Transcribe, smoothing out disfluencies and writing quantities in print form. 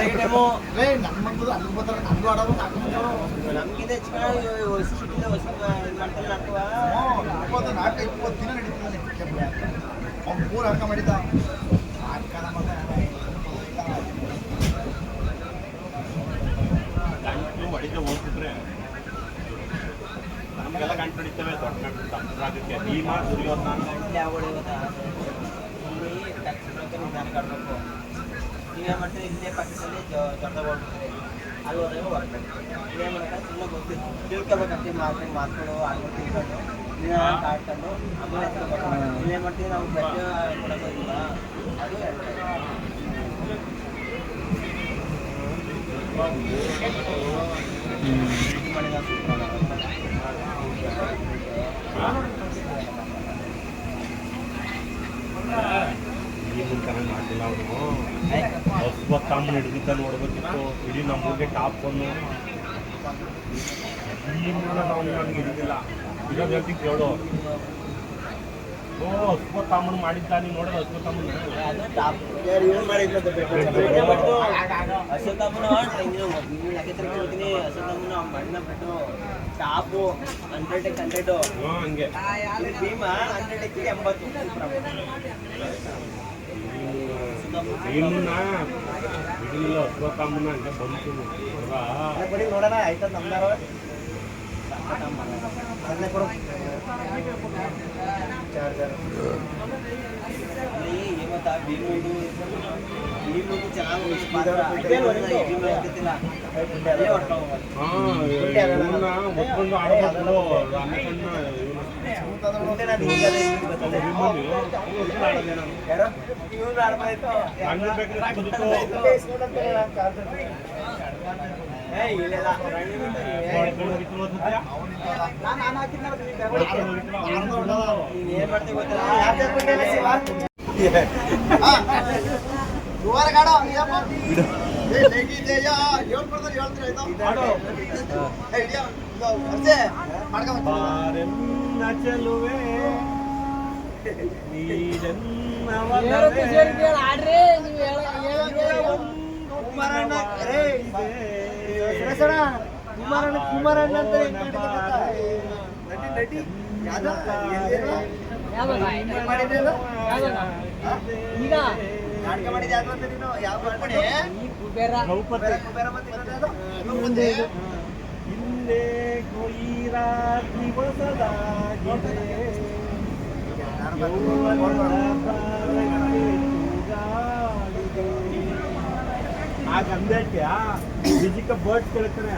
ನಮ್ಮಂತದ್ದು ಅಲ್ಲಿ ಬರ್ತಾರೆ ನಮ್ದು ಆಡೋದು ನಮ್ಗಿಂತ ಹೆಚ್ಚು ಸಿಟಿಲಿ ಮಾಡ್ತಾರೆ ನಾಟಕ 20 ದಿನ ನಡೀತದೆ ಅವ್ನು ಮೂರು ಅರ್ಕ ಮಾಡಿದ್ದ ನಾಟಕ ಗಂಟು ಹೊಡಿತ ಹೋಗ್ತಿದ್ರೆ ನಮಗೆಲ್ಲ ಗಂಟು ಹೊಡಿತೇವೆ ದೊಡ್ಡ ಗಂಟು ಭೀಮಾ ದುರ್ಯೋಧನ ಯಾವ ಹೊಡೆಯೋದಾ ನಿಧಾನ ಕಾಡಬೇಕು ನೀವೇ ಮಾಡ್ತೀರಿ ಇಲ್ಲೇ ಪಕ್ಕದಲ್ಲಿ ದೊಡ್ಡ ಹೊಡ್ಬಿಡ್ತೀರಿ ಅಲ್ಲಿ ಹೋದಾಗ ಹೊರಬೇಕು ಇದೇ ಮಾಡಕ್ಕೆ ಸುಮ್ಮನೆ ಗೊತ್ತಿತ್ತು ತಿಳ್ಕೊಬೇಕಂತ ಮಾತುಗಳು ಅಲ್ಲಿ ತಿಳ್ಕೊಂಡು ನಿಧಾನ ಕಾಡ್ಕೊಂಡು ಆಮೇಲೆ ಇಲ್ಲೇ ಮಾಡ್ತೀವಿ ನಾವು ಬಟ್ಟೆ ಕೊಡೋದಿಲ್ಲ ಅದು ಮಾಡಿದ ಈಗಿನ ಚೆನ್ನಾಗಿ ಮಾಡಲಿಲ್ಲ ಅವನು ಹೊಸಬತ್ತಮ್ಮನ ಹಿಡಿದಿದ್ದ ನೋಡ್ಬೇಕಿತ್ತು ಇಡೀ ನಮಗೆ ಟಾಪ್ ಒಂದು ಈ ಅವನು ನನಗೆ ಹಿಡಿದಿಲ್ಲ ಇರೋದು ಹೇಳ್ತೀನಿ ಕೇಳು ಓ ಹೊಸಬತ್ತಮ್ಮನ ಮಾಡಿದ್ದ ನೀನು ನೋಡೋದು ಹೊಸಬತ್ತಮ್ಮನ ಟಾಪು 100 ಹಂಗೆ ಭೀಮಾ 100 80 ಭೀಮನ್ನ ಹಿಡಿಲಿಲ್ಲ ಹೊಸಬತ್ತಮ್ಮನ ಹಂಗೆ ಬಂತು ನೋಡೋಣ ಆಯ್ತದ ನಮ್ದಾರ ಕೊಡು ಏಮತ್ತ ಭೀಮುದು ಚೆನ್ನಾಗಿ ಒತ್ಕೊಂಡು ಆಡೋದು ಚಲುವೆ ಕುಮಾರಣ್ಣ ಅಂತ ನಟಿ ಈಗ ನಾಟಕ ಮಾಡಿದ ನೀನು ಯಾವ ಹಿಂದೆ ಕೊಯ್ರಾ ದಿವಸದಾಗಿದೆ ಆ ಗಂಧಕ್ಕೆ ಬಿಜಿಕ ಬರ್ಡ್ಸ್ ಕೇಳ್ತಾನೆ